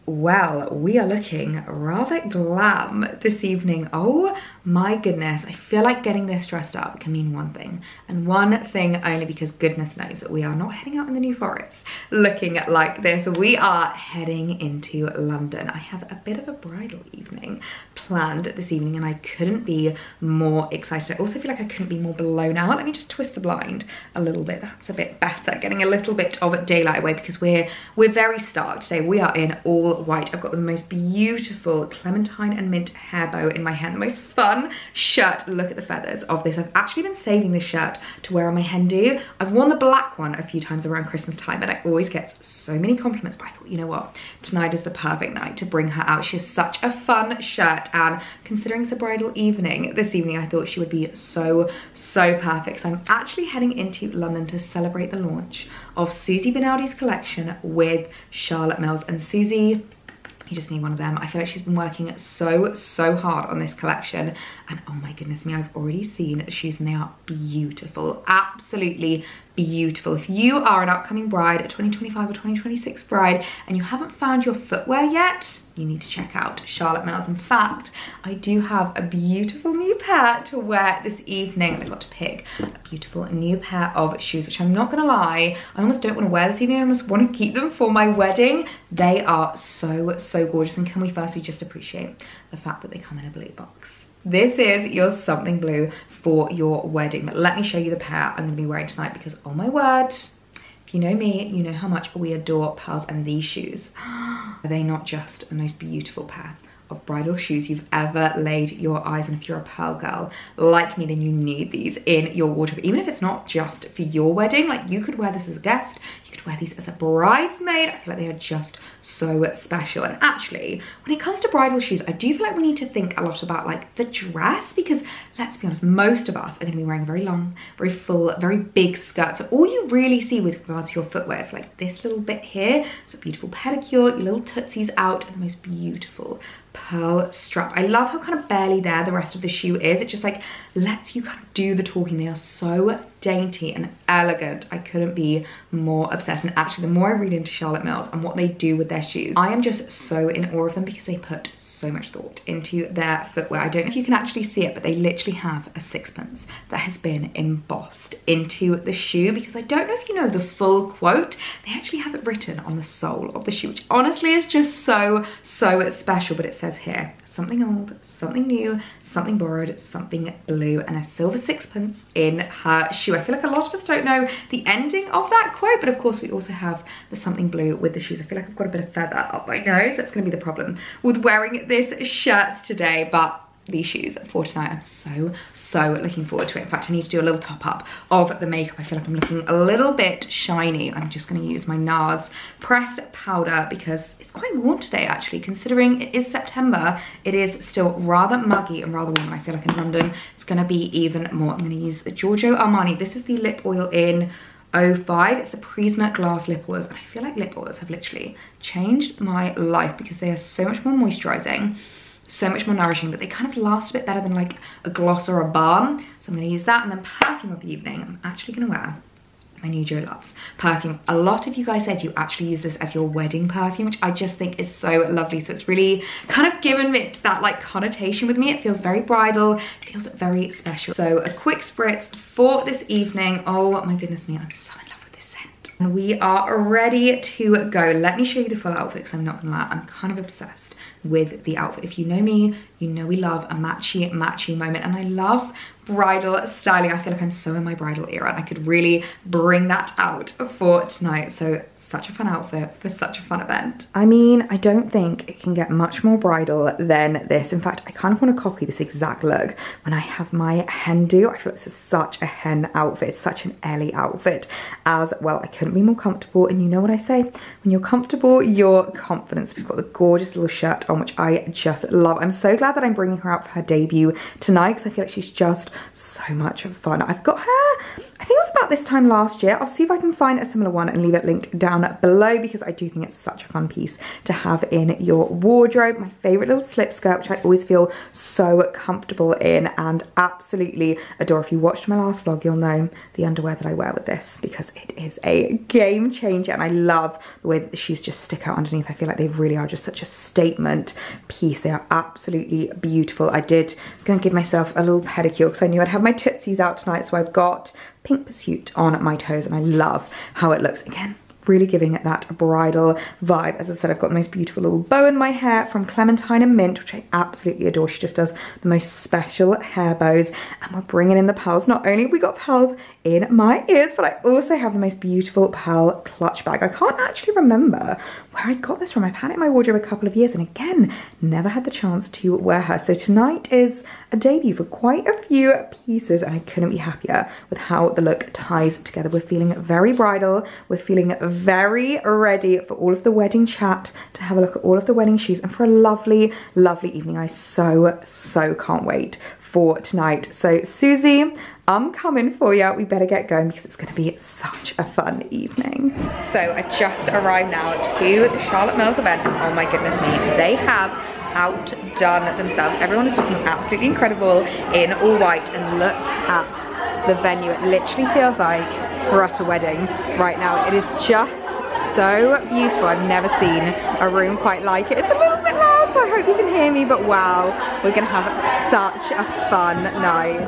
Well, we are looking rather glam this evening. Oh my goodness, I feel like getting this dressed up can mean one thing, and one thing only, because goodness knows that we are not heading out in the New Forest looking like this. We are heading into London. I have a bit of a bridal evening planned this evening and I couldn't be more excited. I also feel like I couldn't be more blown out. Let me just twist the blind a little bit. That's a bit better. Getting a little bit of daylight away because we're very stark today. We are in all white. I've got the most beautiful clementine and mint hair bow in my hair, the most fun shirt. Look at the feathers of this. I've actually been saving this shirt to wear on my hen do. I've worn the black one a few times around Christmas time and I always get so many compliments, but I thought, you know what, tonight is the perfect night to bring her out. She has such a fun shirt, and considering it's a bridal evening this evening, I thought she would be so perfect. So I'm actually heading into London to celebrate the launch of Susie Benaldi's collection with Charlotte Mills. And Susie, you just need one of them. I feel like she's been working so hard on this collection, and oh my goodness me, I've already seen the shoes and they are beautiful, absolutely beautiful. If you are an upcoming bride, a 2025 or 2026 bride, and you haven't found your footwear yet, you need to check out Charlotte Mills. In fact, I do have a beautiful new pair to wear this evening. I got to pick a beautiful new pair of shoes, which I'm not gonna lie, I almost don't want to wear this evening. I almost want to keep them for my wedding. They are so gorgeous. And can we firstly just appreciate the fact that they come in a blue box? This is your something blue for your wedding. But let me show you the pair I'm gonna be wearing tonight, because oh my word, if you know me, you know how much we adore pearls, and these shoes, are they not just the most beautiful pair of bridal shoes you've ever laid your eyes on? If you're a pearl girl like me, then you need these in your wardrobe, even if it's not just for your wedding. Like, you could wear this as a guest, you could wear these as a bridesmaid. I feel like they are just so special. And actually, when it comes to bridal shoes, I do feel like we need to think a lot about like the dress, because let's be honest, most of us are going to be wearing a very long, very full, very big skirt. So all you really see with regards to your footwear is like this little bit here. So beautiful pedicure, your little tootsies out, and the most beautiful pearl strap. I love how kind of barely there the rest of the shoe is. It just like lets you kind of do the talking. They are so dainty and elegant. I couldn't be more obsessed. And actually, the more I read into Charlotte Mills and what they do with their shoes, I am just so in awe of them, because they put so much thought into their footwear. I don't know if you can actually see it, but they literally have a sixpence that has been embossed into the shoe, because I don't know if you know the full quote. They actually have it written on the sole of the shoe, which honestly is just so special. But it says here, something old, something new, something borrowed, something blue, and a silver sixpence in her shoe. I feel like a lot of us don't know the ending of that quote, but of course we also have the something blue with the shoes. I feel like I've got a bit of feather up my nose. That's gonna be the problem with wearing this shirt today, but these shoes for tonight, I'm so looking forward to it. In fact, I need to do a little top up of the makeup. I feel like I'm looking a little bit shiny. I'm just going to use my NARS pressed powder, because it's quite warm today actually, considering it is September. It is still rather muggy and rather warm. I feel like in London it's going to be even more. I'm going to use the Giorgio Armani. This is the lip oil in 05. It's the Prisma glass lip oils, and I feel like lip oils have literally changed my life, because they are so much more moisturizing, so much more nourishing, but they kind of last a bit better than like a gloss or a balm. So I'm going to use that. And then perfume of the evening, I'm actually going to wear my new Jo Loves perfume. A lot of you guys said you actually use this as your wedding perfume, which I just think is so lovely. So it's really kind of given it that like connotation with me. It feels very bridal, it feels very special. So a quick spritz for this evening. Oh my goodness me, I'm so in love with this scent. And we are ready to go. Let me show you the full outfit, because I'm not gonna lie, I'm kind of obsessed with the outfit. If you know me, you know we love a matchy moment, and I love bridal styling. I feel like I'm so in my bridal era, and I could really bring that out for tonight. So such a fun outfit for such a fun event. I mean, I don't think it can get much more bridal than this. In fact, I kind of want to copy this exact look when I have my hen do. I feel this is such a hen outfit. It's such an Ellie outfit as well. I couldn't be more comfortable, and you know what I say, when you're comfortable, you're confident. So we've got the gorgeous little shirt on, which I just love. I'm so glad that I'm bringing her out for her debut tonight, because I feel like she's just so much fun. I've got her I think it was about this time last year. I'll see if I can find a similar one and leave it linked down below because I do think it's such a fun piece to have in your wardrobe. My favorite little slip skirt, which I always feel so comfortable in and absolutely adore. If you watched my last vlog, you'll know the underwear that I wear with this because it is a game changer, and I love the way that the shoes just stick out underneath. I feel like they really are just such a statement piece. They are absolutely beautiful. I did go and give myself a little pedicure because I knew I'd have my tootsies out tonight, so I've got Pink Pursuit on my toes and I love how it looks. Again, really giving it that bridal vibe. As I said, I've got the most beautiful little bow in my hair from Clementine and Mint, which I absolutely adore. She just does the most special hair bows, and we're bringing in the pearls. Not only have we got pearls in my ears, but I also have the most beautiful pearl clutch bag. I can't actually remember where I got this from. I've had it in my wardrobe a couple of years and again, never had the chance to wear her. So tonight is a debut for quite a few pieces and I couldn't be happier with how the look ties together. We're feeling very bridal. We're feeling very ready for all of the wedding chat, to have a look at all of the wedding shoes, and for a lovely, lovely evening. I so can't wait for tonight. So Susie, I'm coming for you. We better get going because it's going to be such a fun evening. So I just arrived now to the Charlotte Mills event. Oh my goodness me, they have outdone themselves. Everyone is looking absolutely incredible in all white, and look at the venue. It literally feels like we're at a wedding right now. It is just so beautiful. I've never seen a room quite like it. It's a little bit loud, so I hope you can hear me, but wow, we're gonna have such a fun night.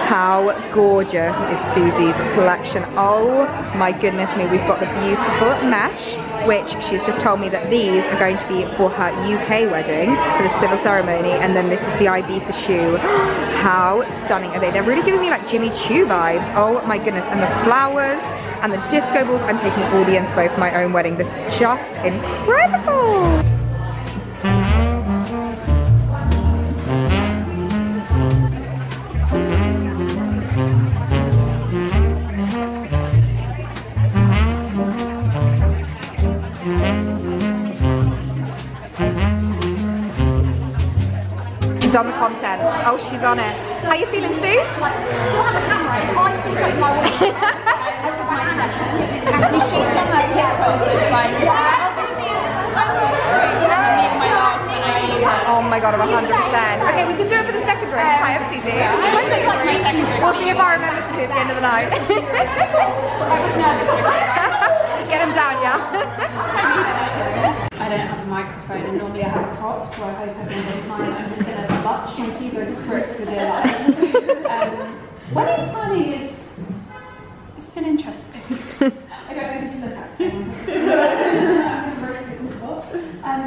How gorgeous is Susie's collection? Oh my goodness me, we've got the beautiful mesh, which she's just told me that these are going to be for her UK wedding, for the civil ceremony, and then this is the Ibiza shoe. How stunning are they? They're really giving me like Jimmy Choo vibes. Oh my goodness, and the flowers and the disco balls. I'm taking all the inspo for my own wedding. This is just incredible. She's on the content. Oh, she's on it. How you feeling, Suze? Do you have a camera? I think that's my one. This is my second. You should have done that TikTok. It's like, yeah, this is my first ring, and then my last one. Oh my god, I'm 100%. Okay, we can do it for the second ring. Hi, I'm Susie. This is my second ring. We'll see if I remember to do it at the end of the night. I was nervous. Get him down, yeah? I don't have a microphone and normally I have a prop, so I hope everyone doesn't mind. I'm just going to butch and keep those scripts for dear life. Wedding planning is, it's been interesting. I don't know who to look at.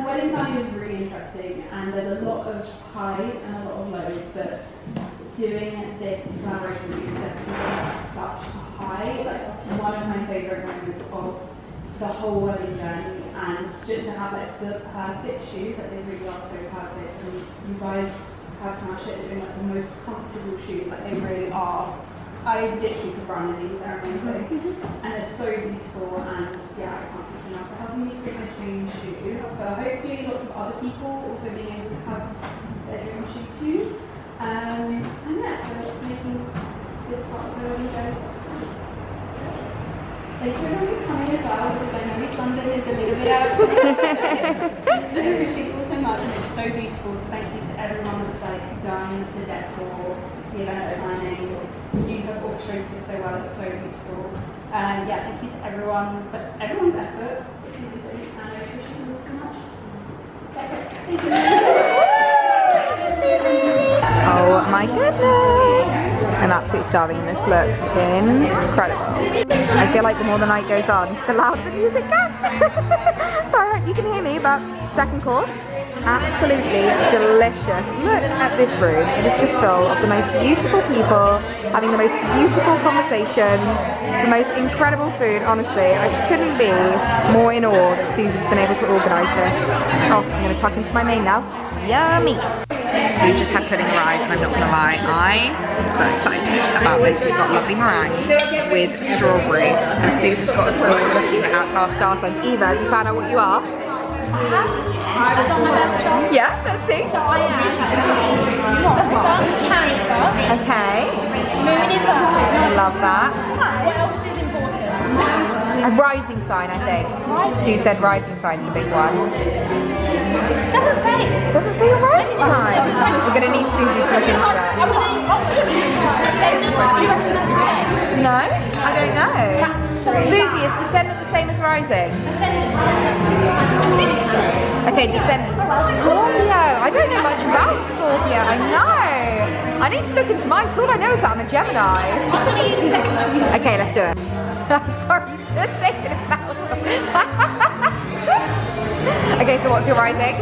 Wedding planning is really interesting, and there's a lot of highs and a lot of lows, but doing this collaboration with you is definitely such a high. Like, one of my favourite moments of the whole wedding journey, and just to have like the perfect shoes, like they really are so perfect, and you guys have smashed it doing like the most comfortable shoes, like they really are. I literally could run in these, they're amazing, and they're so beautiful, and yeah, I can't thank you enough for helping me create my dream shoe, but hopefully lots of other people also being able to have their dream shoe too, and yeah, so making this part of the wedding go so. Thank you everyone for coming as well, because I know East London is a little bit out. I appreciate it all so much, and it's so beautiful, so thank you to everyone that's like done the decor, the event planning. You have orchestrated it so well, it's so beautiful. And yeah, thank you to everyone for everyone's effort. And I appreciate you all so much. That's it. Thank you. Oh my goodness. I'm absolutely starving. This looks incredible. I feel like the more the night goes on, the louder the music gets. So I hope you can hear me, but second course, absolutely delicious. Look at this room. It is just full of the most beautiful people, having the most beautiful conversations, the most incredible food. Honestly, I couldn't be more in awe that Susie's been able to organise this. Oh, I'm going to tuck into my mane now. Yummy. So we just had pudding arrive, and I'm not gonna lie, I am so excited about this. We've got lovely meringues with strawberry, and Susie's got us all looking at our star signs. Eva, have you found out what you are? I was on my birth chart. Yeah, let's see. So I am the sun, Cancer. Okay. Moon in Virgo. Love that. What else is important? A rising sign, I think. Sue said rising sign's a big one. Doesn't say. Doesn't say a rising sign. We're going to need Susie to look into it. I'm going to Descendant, do you reckon that's the same? No, I don't know. Susie, is descendant the same as rising? Descendant. I think so. Okay, descendant. Scorpio. I don't know much about Scorpio. I know. I need to look into mine because all I know is that I'm a Gemini. I'm going to use the second one. Okay, let's do it. I'm sorry, just taking it out. Okay, so what's your rising?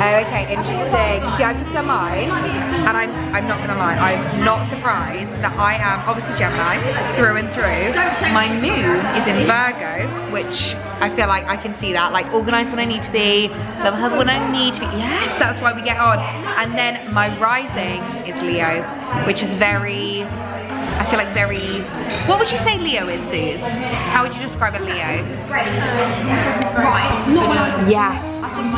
Oh, okay, interesting. See, I've just done mine, and I'm not gonna lie, I'm not surprised that I am obviously Gemini through and through. My moon is in Virgo, which I feel like I can see that, like organized when I need to be, level-headed when I need to be. Yes, that's why we get on. And then my rising is Leo, which is very, I feel like very, what would you say Leo is, Suze? How would you describe a Leo? Yes. I'm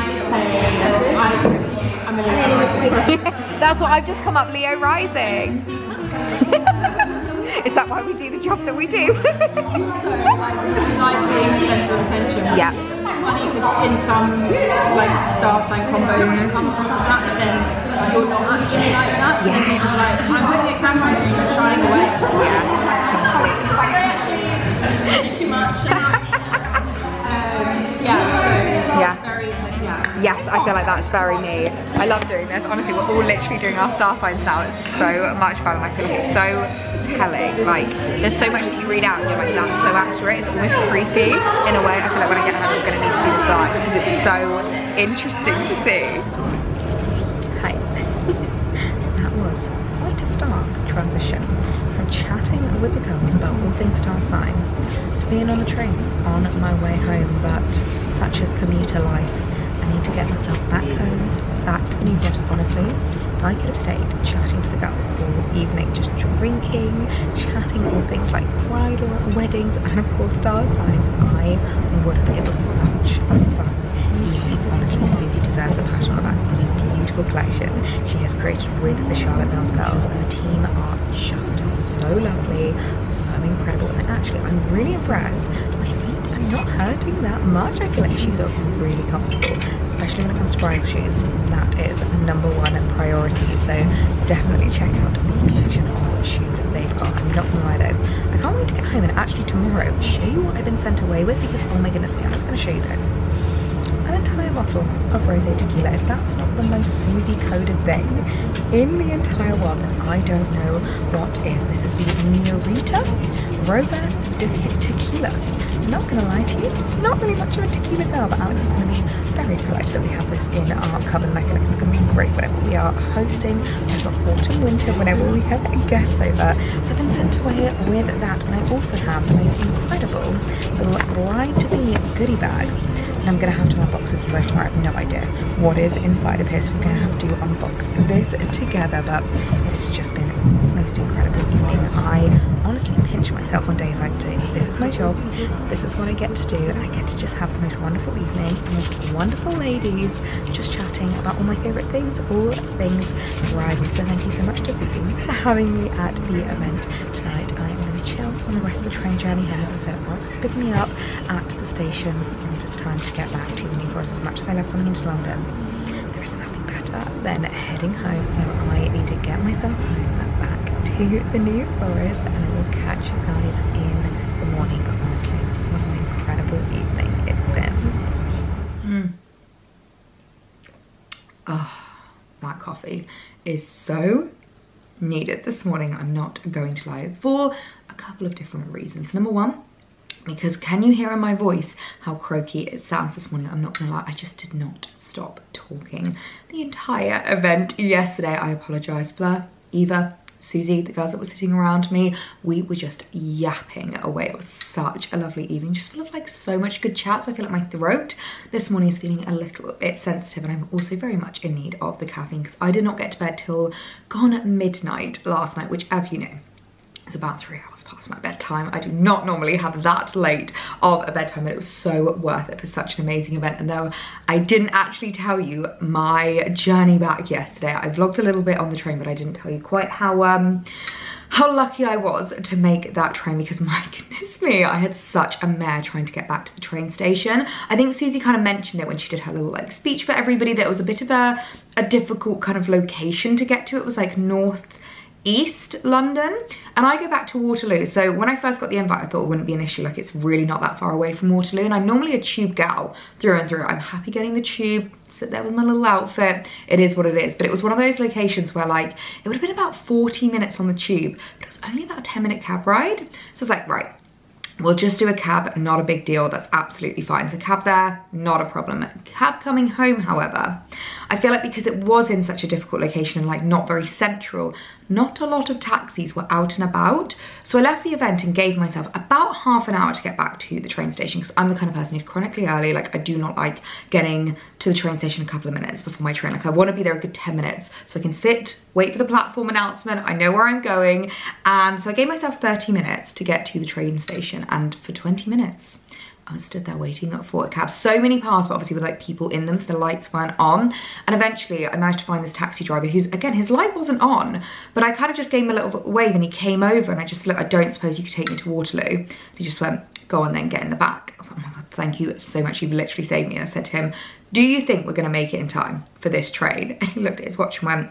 a Leo rising. That's what I've just come up, Leo rising. Is that why we do the job that we do? So, like being the centre of attention. Yeah. Funny because in some like star sign combos you come across as that, but then you're not actually like that. So people are like, I'm putting a camera on you, you're shying away. Yeah. I did too much. Yes, I feel like that's very me. I love doing this. Honestly, we're all literally doing our star signs now. It's so much fun, and I feel like it's so telling. Like, there's so much that you read out and you're like, that's so accurate. It's almost creepy in a way. I feel like when I get home, I'm gonna need to do this live because it's so interesting to see. Hi. That was quite a stark transition from chatting with the girls about all things star sign to being on the train on my way home, but such is commuter life. I need to get myself back home, back to the new house. Honestly, if I could have stayed chatting to the girls all evening, just drinking, chatting all things like bridal, weddings, and of course star signs, I would have. It was such a fun evening. Honestly, Susie deserves a pat on the back for the beautiful collection she has created with the Charlotte Mills girls, and the team are just so lovely, so incredible, and actually I'm really impressed. My feet are not hurting that much. I feel like shoes are really comfortable, especially when it comes to bridal shoes. That is #1 priority, so definitely check out the collection of shoes that they've got. I'm not gonna lie though, I can't wait to get home and actually tomorrow show you what I've been sent away with, because oh my goodness me, I'm just gonna show you this. An entire bottle of rosé tequila. If that's not the most Susie coded thing in the entire world, then I don't know what is. This is the Minorita Rosa Tequila. I'm not gonna lie to you, not really much of a tequila girl, but Alex is gonna be very excited that we have this in our cupboard. I feel like it's gonna be great whenever we are hosting over autumn, winter, whenever we have guests over. So I've been sent away with that, and I also have the most incredible little bride-to-be goodie bag. And I'm going to have to unbox with you guys tomorrow. I have no idea what is inside of here, so we're going to have to unbox this together, but it has just been the most incredible evening. I honestly pinch myself on days like today. This is my job, this is what I get to do, and I get to just have the most wonderful evening with wonderful ladies, just chatting about all my favourite things, all things bridal. So thank you so much to Susie for having me at the event tonight. I'm going to chill on the rest of the train journey home. As I said, Alex is picking me up at the station, and it's time to get back to the New Forest. As much as I love coming into London, there is nothing better than heading home, so I need to get myself home, back to the New Forest, and I will catch you guys in the morning. But honestly, what an incredible evening it's been. Oh, that coffee is so needed this morning. I'm not going to lie, for a couple of different reasons. #1, because can you hear in my voice how croaky it sounds this morning? I'm not gonna lie, I just did not stop talking the entire event yesterday. I apologize. Blair, Eva, Susie, the girls that were sitting around me, we were just yapping away. It was such a lovely evening, just full of like so much good chat. So I feel like my throat this morning is feeling a little bit sensitive, and I'm also very much in need of the caffeine because I did not get to bed till gone midnight last night, which, as you know, It's about 3 hours past my bedtime. I do not normally have that late of a bedtime, but it was so worth it for such an amazing event. And though I didn't actually tell you my journey back yesterday, I vlogged a little bit on the train, but I didn't tell you quite how lucky I was to make that train, because my goodness me, I had such a mare trying to get back to the train station. I think Susie kind of mentioned it when she did her little like speech for everybody, that it was a bit of a difficult kind of location to get to. It was like northeast London, and I go back to Waterloo. So when I first got the invite, I thought it wouldn't be an issue, like it's really not that far away from Waterloo, and I'm normally a tube gal through and through. I'm happy getting the tube, sit there with my little outfit, it is what it is. But it was one of those locations where like it would have been about 40 minutes on the tube, but it was only about a 10-minute cab ride. So it's like, right, we'll just do a cab, not a big deal, that's absolutely fine. So cab there, not a problem. Cab coming home, however, I feel like because it was in such a difficult location and like not very central, not a lot of taxis were out and about. So I left the event and gave myself about half an hour to get back to the train station, because I'm the kind of person who's chronically early. Like I do not like getting to the train station a couple of minutes before my train. Like I want to be there a good 10 minutes so I can sit, wait for the platform announcement, I know where I'm going. And so I gave myself 30 minutes to get to the train station, and for 20 minutes I stood there waiting for a cab. So many passed, but obviously with like people in them, so the lights weren't on. And eventually I managed to find this taxi driver who's, again, his light wasn't on, but I kind of just gave him a little wave, and he came over and I just looked, I don't suppose you could take me to Waterloo? And he just went, go on then, get in the back. I was like, oh my God, thank you so much, you've literally saved me. And I said to him, do you think we're gonna make it in time for this train? And he looked at his watch and went,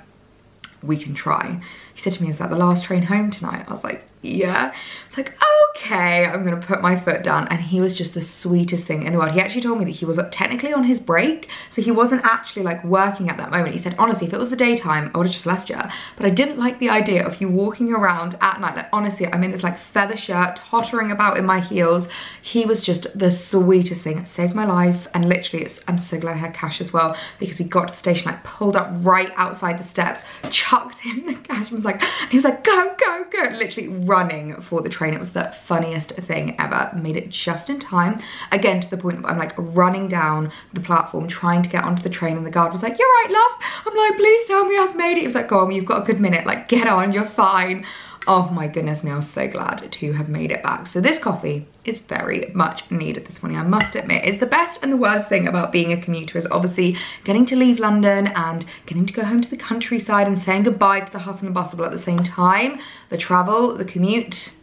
we can try. He said to me, is that the last train home tonight? I was like, yeah. It's like, okay, I'm gonna put my foot down. And he was just the sweetest thing in the world. He actually told me that he was technically on his break, so he wasn't actually like working at that moment. He said, honestly, if it was the daytime, I would have just left you. But I didn't like the idea of you walking around at night. Like honestly, I'm in this like feather shirt, tottering about in my heels. He was just the sweetest thing. It saved my life. And literally, I'm so glad I had cash as well, because we got to the station, I pulled up right outside the steps, chucked him the cash, and was like, he was like, go, go, go, literally running for the train. It was the funniest thing ever. Made it just in time, again to the point of I'm like running down the platform trying to get onto the train, and the guard was like, you're right, love. I'm like, please tell me I've made it. He was like, go on, you've got a good minute, like get on, you're fine. Oh my goodness me, I was so glad to have made it back. So this coffee is very much needed this morning, I must admit. It's the best and the worst thing about being a commuter, is obviously getting to leave London and getting to go home to the countryside and saying goodbye to the hustle and bustle at the same time. The travel, the commute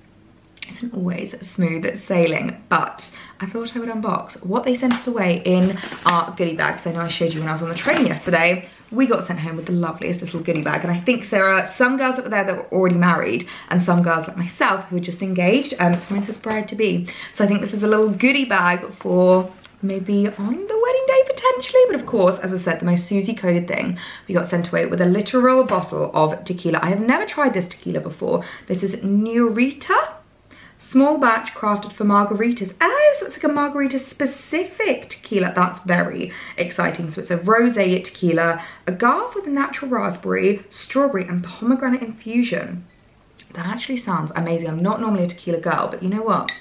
isn't always smooth sailing, but I thought I would unbox what they sent us away in our goodie bags. I know I showed you when I was on the train yesterday. We got sent home with the loveliest little goodie bag, and I think there are some girls that were there that were already married and some girls like myself who were just engaged. It's mine says bride to be. So I think this is a little goodie bag for maybe on the wedding day potentially, but of course, as I said, the most Susie coded thing, we got sent away with a literal bottle of tequila. I have never tried this tequila before. This is Nurita. Small batch crafted for margaritas. Oh, so it's like a margarita specific tequila. That's very exciting. So it's a rosé tequila, agave with a natural raspberry, strawberry and pomegranate infusion. That actually sounds amazing. I'm not normally a tequila girl, but you know what?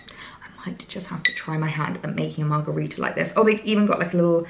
I might just have to try my hand at making a margarita like this. Oh, they've even got like a little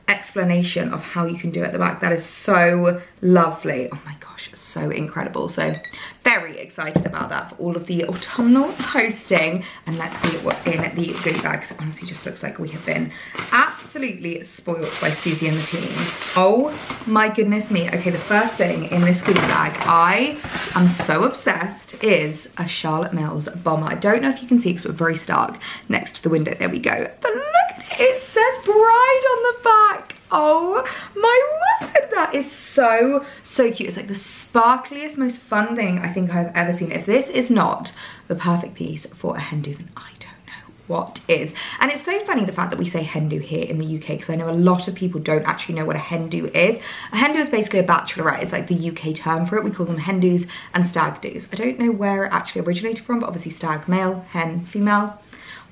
explanation of how you can do it at the back. That is so lovely. Oh my gosh, so incredible. So very excited about that for all of the autumnal posting. And let's see what's in the goodie bag, because it honestly just looks like we have been absolutely spoiled by Susie and the team. Oh my goodness me. Okay, the first thing in this goodie bag I am so obsessed is a Charlotte Mills bomber. I don't know if you can see because we're very stark next to the window. There we go. But look at it, it says bride on the back. Oh my word, that is so cute. It's like the sparkliest, most fun thing I think I've ever seen. If this is not the perfect piece for a hen do, then I don't know what is. And it's so funny the fact that we say hen do here in the UK, because I know a lot of people don't actually know what a hen do is. A hen do is basically a bachelorette. It's like the UK term for it. We call them hen do's and stag do's. I don't know where it actually originated from, but obviously stag male, hen female.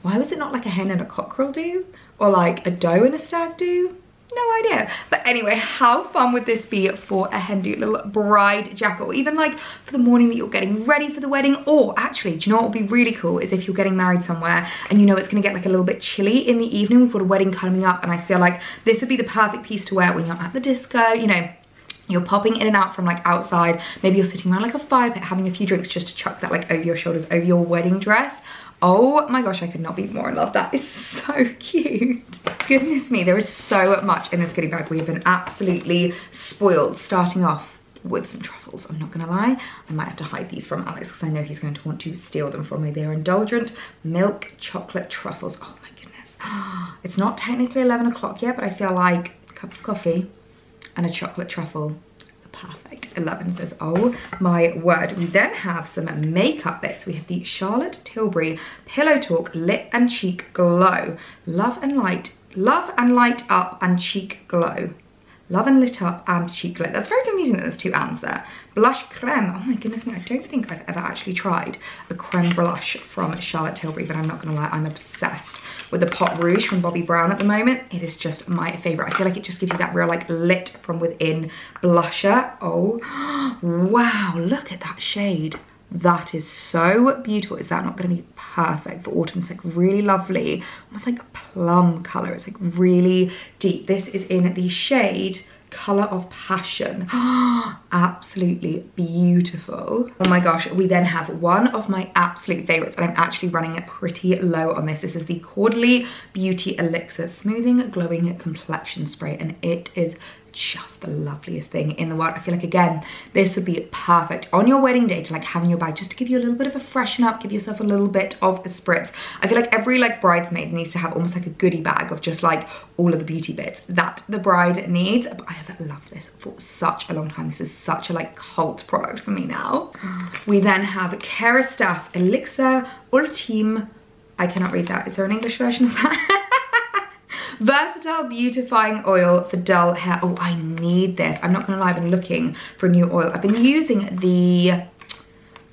Why was it not like a hen and a cockerel do? Or like a doe and a stag do? No idea. But anyway, how fun would this be for a hen do, little bride jacket, or even like for the morning that you're getting ready for the wedding? Or actually, do you know what would be really cool is if you're getting married somewhere and you know it's gonna get like a little bit chilly in the evening. We've got a wedding coming up, and I feel like this would be the perfect piece to wear when you're at the disco, you know, You're popping in and out from like outside. Maybe you're sitting around like a fire pit having a few drinks just to chuck that like over your shoulders, over your wedding dress. Oh my gosh, I could not be more in love. That is so cute. Goodness me, there is so much in this goodie bag. We've been absolutely spoiled, starting off with some truffles. I'm not gonna lie, I might have to hide these from Alex because I know he's going to want to steal them from me. They're Indulgent milk chocolate truffles. Oh my goodness. It's not technically 11 o'clock yet, but I feel like a cup of coffee and a chocolate truffle, perfect. 11 says, oh my word. We then have some makeup bits. We have the Charlotte Tilbury Pillow Talk Lip and Cheek Glow. Love and light up and cheek glow. Love and lit up and cheek glow. That's very confusing that there's two ands there. Blush creme. Oh my goodness me, I don't think I've ever actually tried a creme blush from Charlotte Tilbury, but I'm not gonna lie, I'm obsessed with the Pot Rouge from Bobbi Brown at the moment. It is just my favorite. I feel like it just gives you that real like lit from within blusher. Oh, wow, look at that shade. That is so beautiful. Is that not going to be perfect for autumn? It's like really lovely, almost like a plum color. It's like really deep. This is in the shade Color of Passion. Absolutely beautiful. Oh my gosh, we then have one of my absolute favorites, and I'm actually running it pretty low on this. This is the Caudalie Beauty Elixir Smoothing Glowing Complexion Spray, and it is just the loveliest thing in the world. I feel like, again, this would be perfect on your wedding day to like have in your bag just to give you a little bit of a freshen up, give yourself a little bit of a spritz. I feel like every like bridesmaid needs to have almost like a goodie bag of just like all of the beauty bits that the bride needs. But I have loved this for such a long time. This is such a like cult product for me now. We then have Kerastase Elixir Ultime. I cannot read that. Is there an English version of that? Versatile beautifying oil for dull hair. Oh, I need this. I'm not gonna lie, I've been looking for a new oil. I've been using the,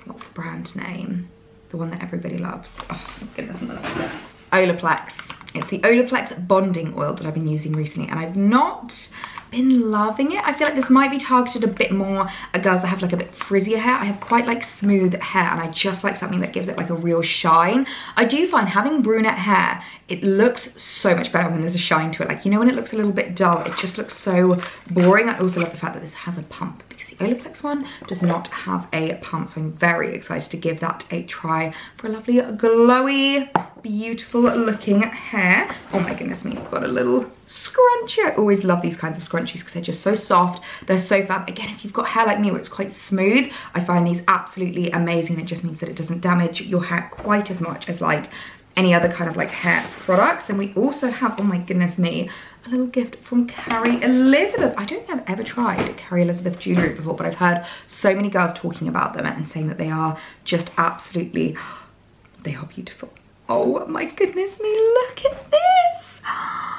what's the brand name? The one that everybody loves. Oh my goodness, I'm gonna look at it. Olaplex. It's the Olaplex bonding oil that I've been using recently, and I've not been loving it. I feel like this might be targeted a bit more at girls that have like a bit frizzier hair. I have quite like smooth hair, and I just like something that gives it like a real shine. I do find having brunette hair, it looks so much better when there's a shine to it. Like, you know, when it looks a little bit dull, it just looks so boring. I also love the fact that this has a pump, because the Olaplex one does not have a pump, so I'm very excited to give that a try for a lovely glowy, beautiful looking hair. Oh my goodness me, I've got a little scrunchie. I always love these kinds of scrunchies because they're just so soft, they're so fab. Again, if you've got hair like me where it's quite smooth, I find these absolutely amazing. It just means that it doesn't damage your hair quite as much as like any other kind of like hair products. And we also have, oh my goodness me, a little gift from Carrie Elizabeth. I don't think I've ever tried Carrie Elizabeth jewelry before, but I've heard so many girls talking about them and saying that they are just absolutely, they are beautiful. Oh my goodness me, look at this.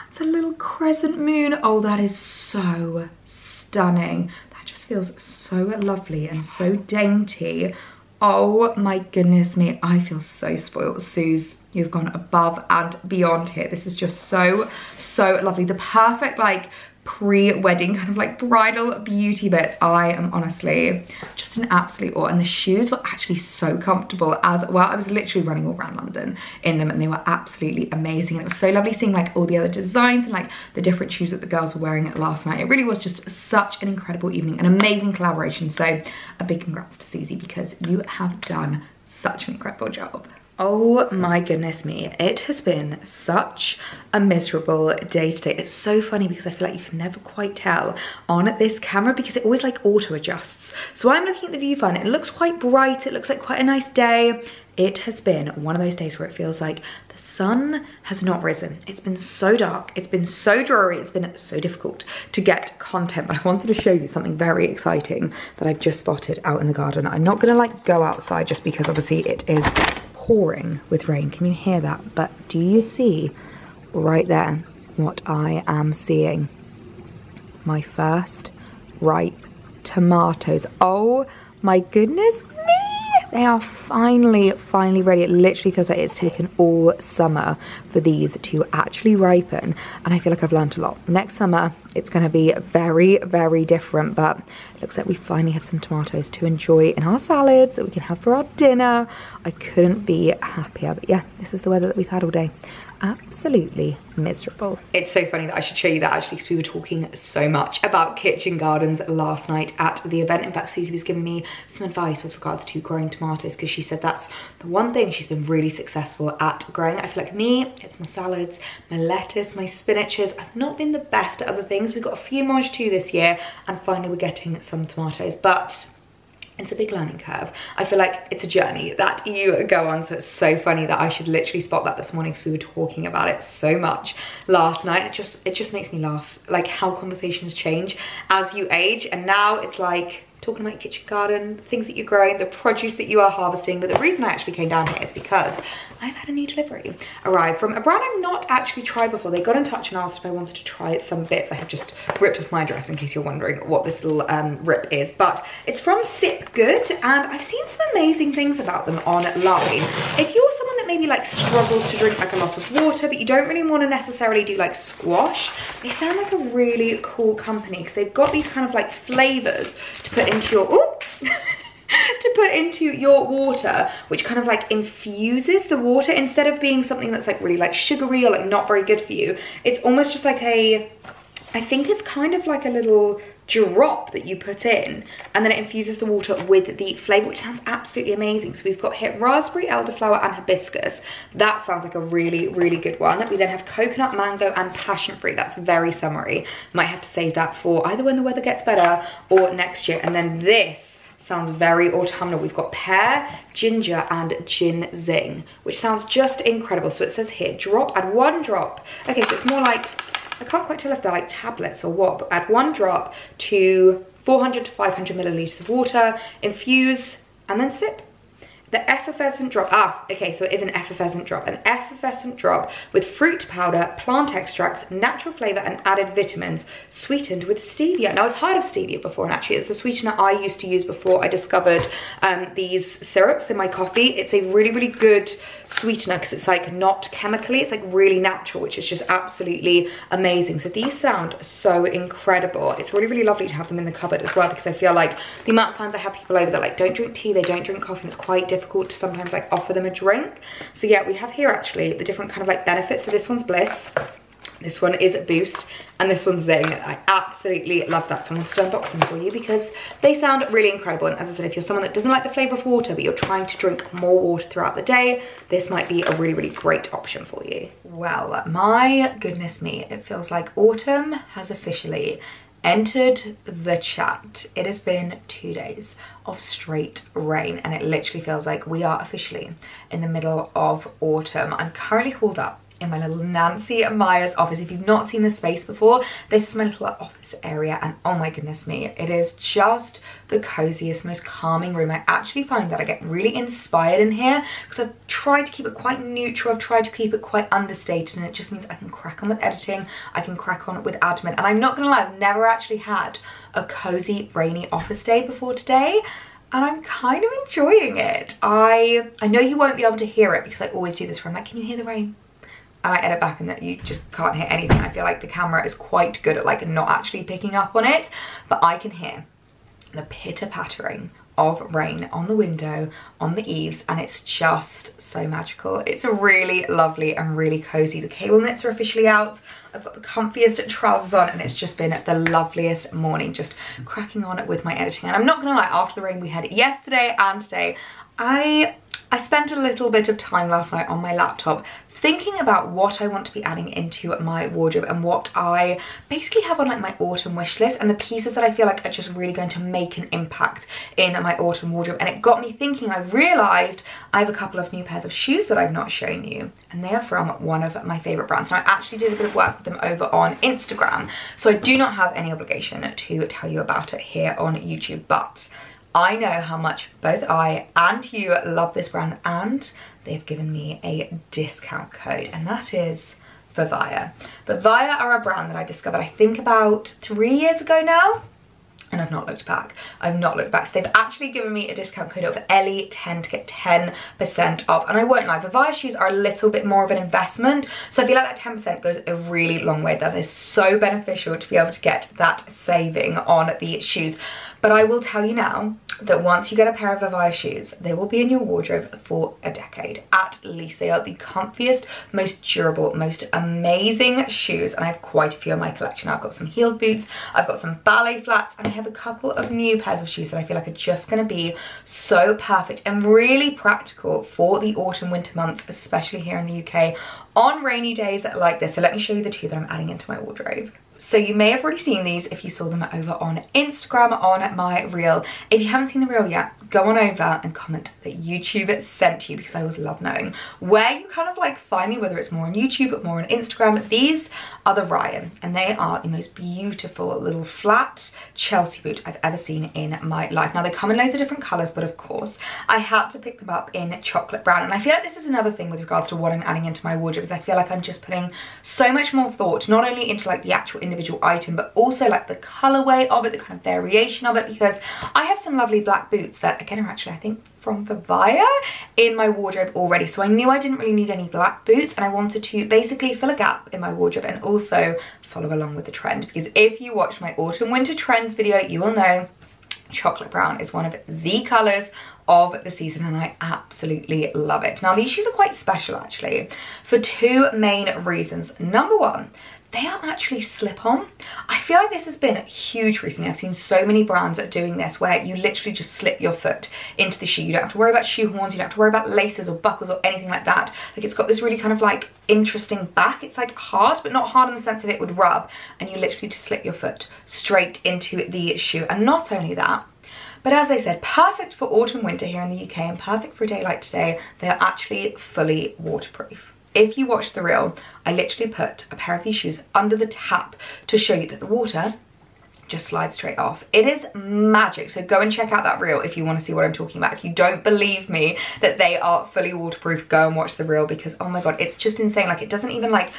It's a little crescent moon. Oh, that is so stunning. That just feels so lovely and so dainty. Oh my goodness me, I feel so spoiled. Suze, you've gone above and beyond here. This is just so, so lovely. The perfect like pre-wedding kind of like bridal beauty bits. I am honestly just an absolute awe, and the shoes were actually so comfortable as well. I was literally running all around London in them, and they were absolutely amazing. And it was so lovely seeing like all the other designs and like the different shoes that the girls were wearing last night. It really was just such an incredible evening, an amazing collaboration. So a big congrats to Susie, because you have done such an incredible job. Oh my goodness me, it has been such a miserable day today. It's so funny because I feel like you can never quite tell on this camera because it always like auto adjusts. So I'm looking at the viewfinder, it looks quite bright, it looks like quite a nice day. It has been one of those days where it feels like the sun has not risen. It's been so dark, it's been so dreary, it's been so difficult to get content. But I wanted to show you something very exciting that I've just spotted out in the garden. I'm not gonna like go outside just because obviously it is pouring with rain. Can you hear that? But do you see right there what I am seeing? My first ripe tomatoes. Oh my goodness me, they are finally ready. It literally feels like it's taken all summer for these to actually ripen, and I feel like I've learned a lot. Next summer it's gonna be very, very different, but it looks like we finally have some tomatoes to enjoy in our salads that we can have for our dinner. I couldn't be happier, but yeah, this is the weather that we've had all day. Absolutely miserable. It's so funny that I should show you that actually, because we were talking so much about kitchen gardens last night at the event. In fact, Susie was giving me some advice with regards to growing tomatoes, because she said that's the one thing she's been really successful at growing. I feel like me, it's my salads, my lettuce, my spinaches. I've not been the best at other things. We've got a few mange too this year, and finally we're getting some tomatoes, but it's a big learning curve. I feel like it's a journey that you go on, so it's so funny that I should literally spot that this morning, because we were talking about it so much last night. It just makes me laugh, like how conversations change as you age, and now it's like talking about your kitchen garden, things that you're growing, the produce that you are harvesting. But the reason I actually came down here is because I've had a new delivery arrive from a brand I've not actually tried before. They got in touch and asked if I wanted to try some bits. I have just ripped off my address in case you're wondering what this little rip is, but it's from Sip Good, and I've seen some amazing things about them online. If you're someone that maybe like struggles to drink like a lot of water, but you don't really want to necessarily do like squash, they sound like a really cool company, because they've got these kind of like flavors to put into your to put into your water, which kind of like infuses the water instead of being something that's like really like sugary or like not very good for you. It's almost just like a, I think it's kind of like a little drop that you put in, and then it infuses the water with the flavor, which sounds absolutely amazing. So we've got here raspberry, elderflower and hibiscus. That sounds like a really, really good one. We then have coconut, mango and passion fruit. That's very summery. Might have to save that for either when the weather gets better or next year. And then this sounds very autumnal. We've got pear, ginger and ginseng, which sounds just incredible. So it says here, add 1 drop. Okay, so it's more like, I can't quite tell if they're like tablets or what, but add 1 drop to 400 to 500 milliliters of water, infuse and then sip. The effervescent drop, okay, so it is an effervescent drop. An effervescent drop with fruit powder, plant extracts, natural flavor and added vitamins, sweetened with stevia. Now I've heard of stevia before, and actually it's a sweetener I used to use before I discovered these syrups in my coffee. It's a really, really good sweetener because it's like not chemically, it's like really natural, which is just absolutely amazing. So these sound so incredible. It's really, really lovely to have them in the cupboard as well, because I feel like the amount of times I have people over that like don't drink tea, they don't drink coffee, and it's quite difficult to sometimes like offer them a drink. So yeah, we have here actually the different kind of like benefits. So this one's Bliss, this one is Boost, and this one's Zing. I absolutely love that. So I wanted to unbox them for you because they sound really incredible. And as I said, if you're someone that doesn't like the flavor of water, but you're trying to drink more water throughout the day, this might be a really, really great option for you. Well, my goodness me, it feels like autumn has officially entered the chat. It has been 2 days of straight rain, and it literally feels like we are officially in the middle of autumn. I'm currently holed up in my little Nancy Meyers office. If you've not seen this space before, this is my little office area, and oh my goodness me, it is just the coziest, most calming room. I actually find that I get really inspired in here because I've tried to keep it quite neutral, I've tried to keep it quite understated, and it just means I can crack on with editing, I can crack on with admin. And I'm not gonna lie, I've never actually had a cozy rainy office day before today, and I'm kind of enjoying it. I know you won't be able to hear it because I always do this where I'm like, can you hear the rain? And I edit back and that you just can't hear anything. I feel like the camera is quite good at like not actually picking up on it, but I can hear the pitter-pattering of rain on the window, on the eaves, and it's just so magical. It's really lovely and really cozy. The cable knits are officially out. I've got the comfiest trousers on, and it's just been the loveliest morning, just cracking on with my editing. And I'm not gonna lie, after the rain we had yesterday and today, I spent a little bit of time last night on my laptop thinking about what I want to be adding into my wardrobe and what I basically have on like my autumn wish list, and the pieces that I feel like are just really going to make an impact in my autumn wardrobe. And it got me thinking. I realized I have a couple of new pairs of shoes that I've not shown you, and they are from one of my favorite brands. Now I actually did a bit of work with them over on Instagram, so I do not have any obligation to tell you about it here on YouTube, but I know how much both I and you love this brand, and they've given me a discount code, and that is Vivaia. Vivaia are a brand that I discovered I think about 3 years ago now. and I've not looked back. I've not looked back. So they've actually given me a discount code of Ellie10 to get 10% off. And I won't lie, Vivaia shoes are a little bit more of an investment. So I feel like that 10% goes a really long way. That is so beneficial to be able to get that saving on the shoes. But I will tell you now that once you get a pair of Vivaia shoes, they will be in your wardrobe for a decade. At least they are the comfiest, most durable, most amazing shoes. And I have quite a few in my collection. I've got some heeled boots, I've got some ballet flats, and I have a couple of new pairs of shoes that I feel like are just gonna be so perfect and really practical for the autumn winter months, especially here in the UK on rainy days like this. So let me show you the two that I'm adding into my wardrobe. So you may have already seen these if you saw them over on Instagram on my reel. If you haven't seen the reel yet, go on over and comment that YouTube sent you, because I always love knowing where you kind of like find me, whether it's more on YouTube or more on Instagram. These are the Ryan, and they are the most beautiful little flat Chelsea boot I've ever seen in my life. Now they come in loads of different colours, but of course I had to pick them up in chocolate brown. And I feel like this is another thing with regards to what I'm adding into my wardrobe, is I feel like I'm just putting so much more thought, not only into like the actual individual item, but also like the colorway of it, the kind of variation of it, because I have some lovely black boots that again are actually, I think, from Vivaia in my wardrobe already. So I knew I didn't really need any black boots, and I wanted to basically fill a gap in my wardrobe and also follow along with the trend, because if you watch my autumn winter trends video, you will know chocolate brown is one of the colors of the season, and I absolutely love it. Now these shoes are quite special actually for two main reasons. Number one, they are actually slip-on. I feel like this has been huge recently. I've seen so many brands doing this where you literally just slip your foot into the shoe. You don't have to worry about shoe horns, you don't have to worry about laces or buckles or anything like that. Like, it's got this really kind of like interesting back. It's like hard, but not hard in the sense of it would rub, and you literally just slip your foot straight into the shoe. And not only that, but as I said, perfect for autumn winter here in the UK and perfect for a day like today. They are actually fully waterproof. If you watch the reel, I literally put a pair of these shoes under the tap to show you that the water just slides straight off. It is magic. So go and check out that reel if you want to see what I'm talking about. If you don't believe me that they are fully waterproof, go and watch the reel, because oh my god, it's just insane. Like, it doesn't even like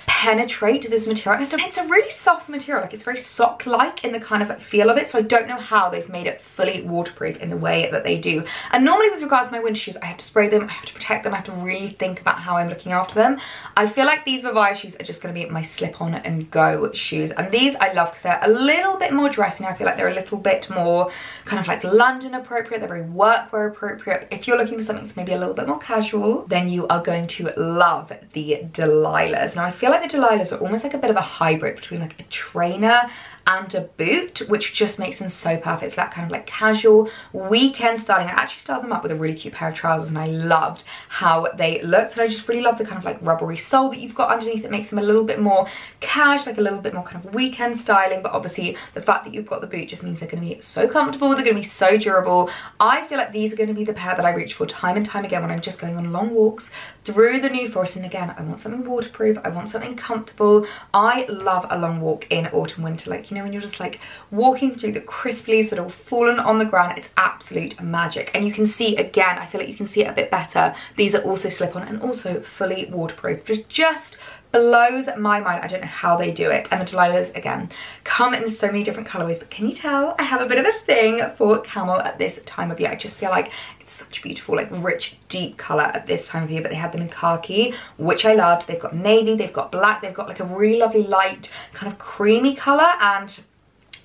penetrate this material. It's a really soft material, like it's very sock-like in the kind of feel of it, so I don't know how they've made it fully waterproof in the way that they do. And normally with regards to my winter shoes, I have to spray them, I have to protect them, I have to really think about how I'm looking after them. I feel like these Vivaia shoes are just going to be my slip-on and go shoes, and these I love because they're a little bit more dressy. I feel like they're a little bit more kind of like London appropriate, they're very workwear appropriate. If you're looking for something that's maybe a little bit more casual, then you are going to love the Delilahs. Now I feel like the Delilahs are almost like a bit of a hybrid between like a trainer and a boot, which just makes them so perfect for that kind of like casual weekend styling. I actually styled them up with a really cute pair of trousers, and I loved how they looked. And I just really love the kind of like rubbery sole that you've got underneath that makes them a little bit more cash, like a little bit more kind of weekend styling. But obviously the fact that you've got the boot just means they're going to be so comfortable, they're going to be so durable. I feel like these are going to be the pair that I reach for time and time again when I'm just going on long walks through the New Forest. And again, I want something waterproof, I want something comfortable. I love a long walk in autumn winter, like, you know, when you're just like walking through the crisp leaves that have all fallen on the ground. It's absolute magic. And you can see, again, I feel like you can see it a bit better, these are also slip-on and also fully waterproof, which just blows my mind. I don't know how they do it. And the Delilahs, again, come in so many different colorways, but can you tell I have a bit of a thing for camel at this time of year? I just feel like it's such a beautiful, like rich, deep color at this time of year. But they had them in khaki, which I loved. They've got navy, they've got black, they've got like a really lovely light kind of creamy color, and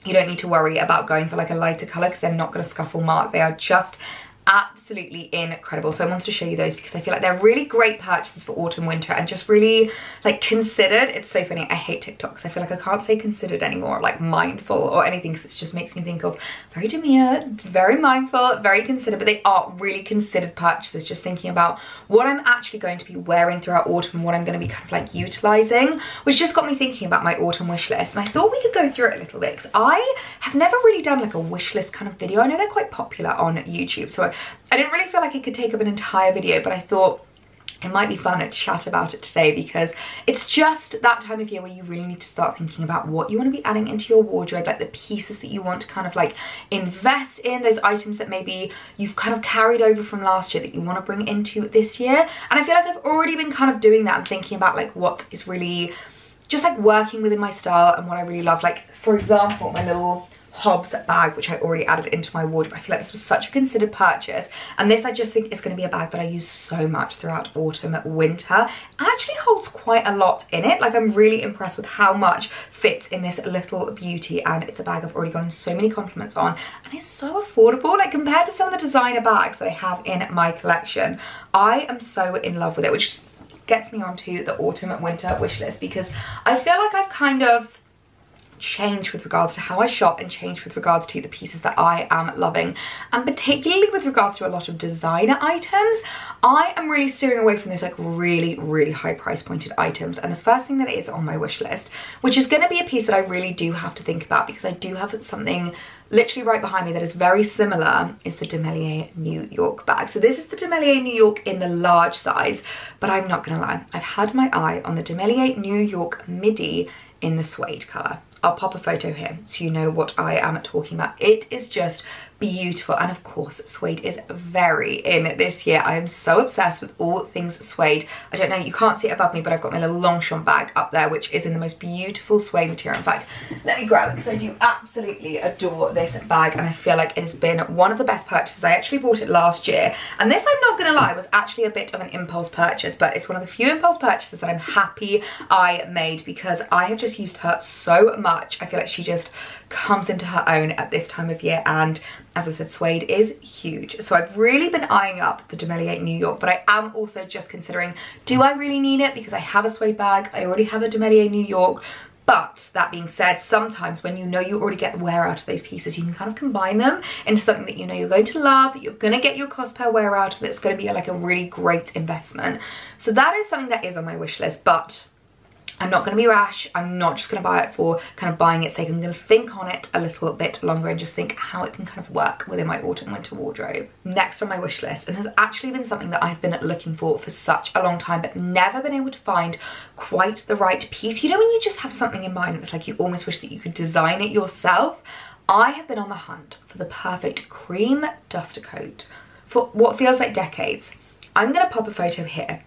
you don't need to worry about going for like a lighter color because they're not going to scuff or mark. They are just absolutely incredible. So I wanted to show you those because I feel like they're really great purchases for autumn winter and just really like considered. It's so funny, I hate TikToks. I feel like I can't say considered anymore, like mindful or anything, because it just makes me think of very demure, very mindful, very considered. But they are really considered purchases, just thinking about what I'm actually going to be wearing throughout autumn, what I'm going to be kind of like utilizing, which just got me thinking about my autumn wish list. And I thought we could go through it a little bit because I have never really done like a wish list kind of video. I know they're quite popular on YouTube, so I didn't really feel like I could take up an entire video, but I thought it might be fun to chat about it today because it's just that time of year where you really need to start thinking about what you want to be adding into your wardrobe, like the pieces that you want to kind of like invest in, those items that maybe you've kind of carried over from last year that you want to bring into this year. And I feel like I've already been kind of doing that and thinking about like what is really just like working within my style and what I really love. Like, for example, my little Hobbs bag, which I already added into my wardrobe. I feel like this was such a considered purchase, and this I just think is going to be a bag that I use so much throughout autumn, winter. It actually holds quite a lot in it. Like, I'm really impressed with how much fits in this little beauty, and it's a bag I've already gotten so many compliments on, and it's so affordable. Like, compared to some of the designer bags that I have in my collection, I am so in love with it, which gets me onto the autumn and winter wish list, because I feel like I've kind of changed with regards to how I shop and changed with regards to the pieces that I am loving, and particularly with regards to a lot of designer items. I am really steering away from those like really high price pointed items, and the first thing that is on my wish list, which is going to be a piece that I really do have to think about because I do have something literally right behind me that is very similar, is the Demelier New York bag. So this is the Demelier New York in the large size, but I'm not gonna lie, I've had my eye on the Demelier New York midi in the suede colour. I'll pop a photo here so you know what I am talking about. It is just beautiful, and of course suede is very in this year. I am so obsessed with all things suede. I don't know, you can't see it above me, but I've got my little Longchamp bag up there, which is in the most beautiful suede material. In fact, let me grab it because I do absolutely adore this bag, and I feel like it has been one of the best purchases. I actually bought it last year, and this, I'm not gonna lie, was actually a bit of an impulse purchase, but it's one of the few impulse purchases that I'm happy I made because I have just used her so much. I feel like she just comes into her own at this time of year, and as I said, suede is huge. So I've really been eyeing up the Demelier New York, but I am also just considering, do I really need it? Because I have a suede bag, I already have a Demelier New York. But that being said, sometimes when you know you already get the wear out of those pieces, you can kind of combine them into something that you know you're going to love, that you're going to get your cost per wear out of, that's going to be like a really great investment. So that is something that is on my wish list, but I'm not going to be rash. I'm not just going to buy it for kind of buying its sake. I'm going to think on it a little bit longer and just think how it can kind of work within my autumn winter wardrobe. Next on my wish list, and has actually been something that I've been looking for such a long time, but never been able to find quite the right piece. You know when you just have something in mind and it's like you almost wish that you could design it yourself? I have been on the hunt for the perfect cream duster coat for what feels like decades. I'm going to pop a photo here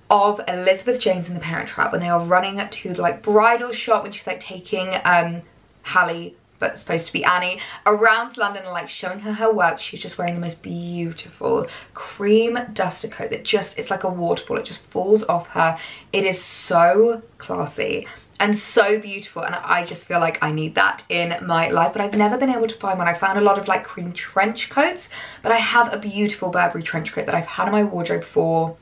of Elizabeth James in The Parent Trap when they are running to the like bridal shop, when she's like taking Hallie, but supposed to be Annie, around London and like showing her work. She's just wearing the most beautiful cream duster coat that just, it's like a waterfall, it just falls off her. It is so classy and so beautiful, and I just feel like I need that in my life, but I've never been able to find one. I found a lot of like cream trench coats, but I have a beautiful Burberry trench coat that I've had in my wardrobe for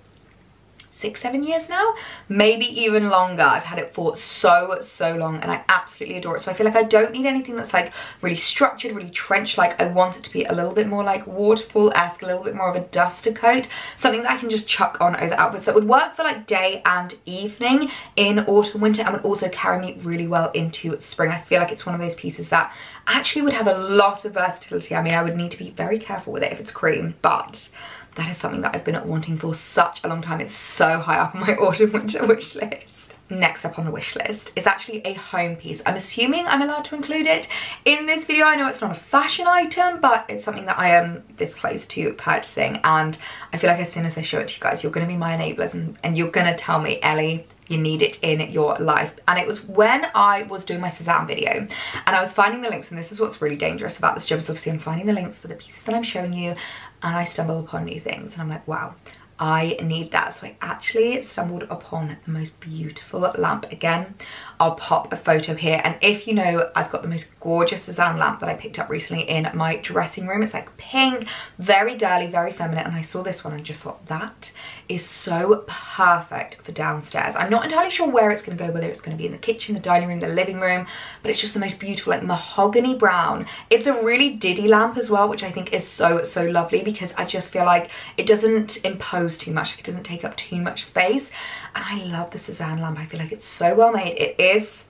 6-7 years now, maybe even longer. I've had it for so long, and I absolutely adore it. So I feel like I don't need anything that's like really structured, really trench like. I want it to be a little bit more like waterfall-esque, a little bit more of a duster coat, something that I can just chuck on over outfits that would work for like day and evening in autumn winter, and would also carry me really well into spring. I feel like it's one of those pieces that actually would have a lot of versatility. I mean, I would need to be very careful with it if it's cream, but that is something that I've been wanting for such a long time. It's so high up on my autumn winter wish list. Next up on the wish list is actually a home piece. I'm assuming I'm allowed to include it in this video. I know it's not a fashion item, but it's something that I am this close to purchasing, and I feel like as soon as I show it to you guys, you're going to be my enablers, and you're going to tell me, Ellie, you need it in your life. And it was when I was doing my Suzanne video and I was finding the links, and this is what's really dangerous about this job, is obviously I'm finding the links for the pieces that I'm showing you, and I stumble upon new things and I'm like, wow, I need that. So I actually stumbled upon the most beautiful lamp. Again, I'll pop a photo here, and if you know, I've got the most gorgeous Suzanne lamp that I picked up recently in my dressing room. It's like pink, very girly, very feminine, and I saw this one and just thought that is so perfect for downstairs. I'm not entirely sure where it's going to go, whether it's going to be in the kitchen, the dining room, the living room, but it's just the most beautiful like mahogany brown. It's a really diddy lamp as well, which I think is so lovely, because I just feel like it doesn't impose too much, it doesn't take up too much space, and I love the Suzanne lamp. I feel like it's so well made. It is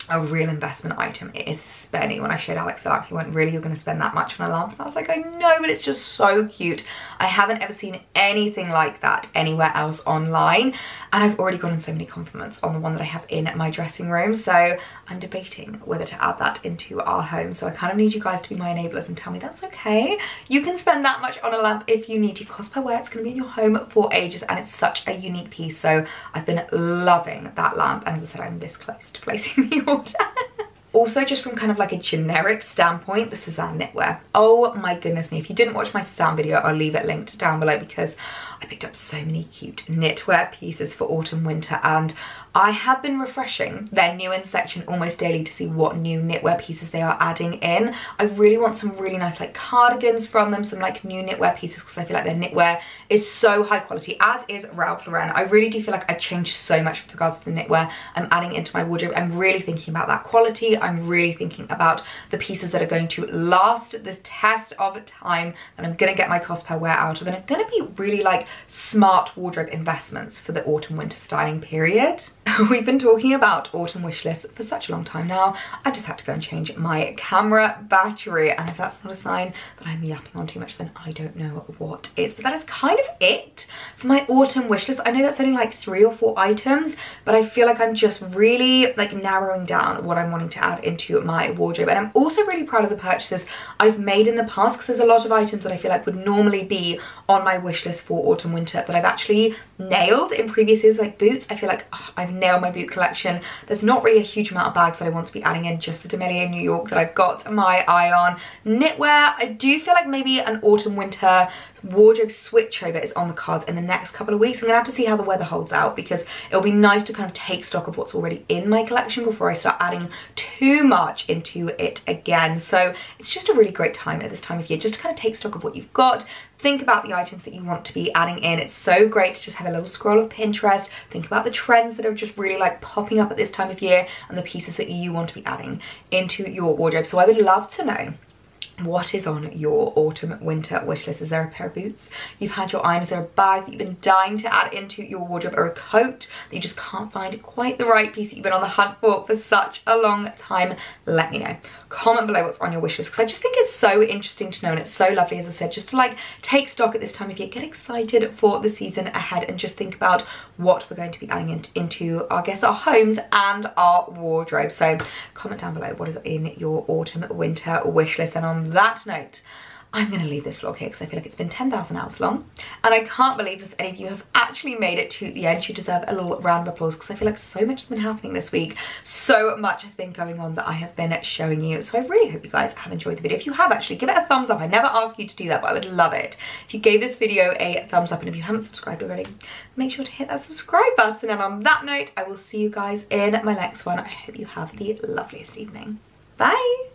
a real investment item. It is spenny. When I showed Alex the lamp, he went, really, you're going to spend that much on a lamp? And I was like, I know, but it's just so cute. I haven't ever seen anything like that anywhere else online, and I've already gotten so many compliments on the one that I have in my dressing room, so I'm debating whether to add that into our home. So I kind of need you guys to be my enablers and tell me that's okay. You can spend that much on a lamp if you need to. Cost per wear, it's going to be in your home for ages, and it's such a unique piece. So I've been loving that lamp, and as I said, I'm this close to placing the order. Also, just from kind of like a generic standpoint, the Sezane knitwear. Oh my goodness me, if you didn't watch my Sezane video, I'll leave it linked down below because I picked up so many cute knitwear pieces for autumn winter, and I have been refreshing their new in section almost daily to see what new knitwear pieces they are adding in. I really want some really nice like cardigans from them, some like new knitwear pieces, because I feel like their knitwear is so high quality, as is Ralph Lauren. I really do feel like I've changed so much with regards to the knitwear I'm adding into my wardrobe. I'm really thinking about that quality. I'm really thinking about the pieces that are going to last this test of time, that I'm gonna get my cost per wear out of, and are gonna be really like smart wardrobe investments for the autumn winter styling period. We've been talking about autumn wish lists for such a long time now. I just had to go and change my camera battery, and if that's not a sign that I'm yapping on too much, then I don't know what is. But that is kind of it for my autumn wish list. I know that's only like 3 or 4 items, but I feel like I'm just really like narrowing down what I'm wanting to add into my wardrobe. And I'm also really proud of the purchases I've made in the past, because there's a lot of items that I feel like would normally be on my wish list for autumn winter that I've actually nailed in previous years. Like boots, I feel like I've nailed my boot collection. There's not really a huge amount of bags that I want to be adding in, just the Demelier New York that I've got my eye on. Knitwear, I do feel like maybe an autumn winter wardrobe switchover is on the cards in the next couple of weeks. I'm gonna have to see how the weather holds out, because it'll be nice to kind of take stock of what's already in my collection before I start adding too much into it again. So it's just a really great time at this time of year just to kind of take stock of what you've got. Think about the items that you want to be adding in. It's so great to just have a little scroll of Pinterest, think about the trends that are just really like popping up at this time of year, and the pieces that you want to be adding into your wardrobe. So I would love to know, what is on your autumn winter wish list? Is there a pair of boots you've had your eye on? Is there a bag that you've been dying to add into your wardrobe, or a coat that you just can't find quite the right piece that you've been on the hunt for such a long time? Let me know. Comment below what's on your wish list, because I just think it's so interesting to know, and it's so lovely, as I said, just to like take stock at this time of year, get excited for the season ahead, and just think about what we're going to be adding into our homes and our wardrobe. So comment down below what is in your autumn winter wish list. And on that note, I'm going to leave this vlog here because I feel like it's been 10,000 hours long, and I can't believe if any of you have actually made it to the end. You deserve a little round of applause, because I feel like so much has been happening this week. So much has been going on that I have been showing you. So I really hope you guys have enjoyed the video. If you have, actually give it a thumbs up. I never ask you to do that, but I would love it if you gave this video a thumbs up, and if you haven't subscribed already, make sure to hit that subscribe button. And on that note, I will see you guys in my next one. I hope you have the loveliest evening. Bye.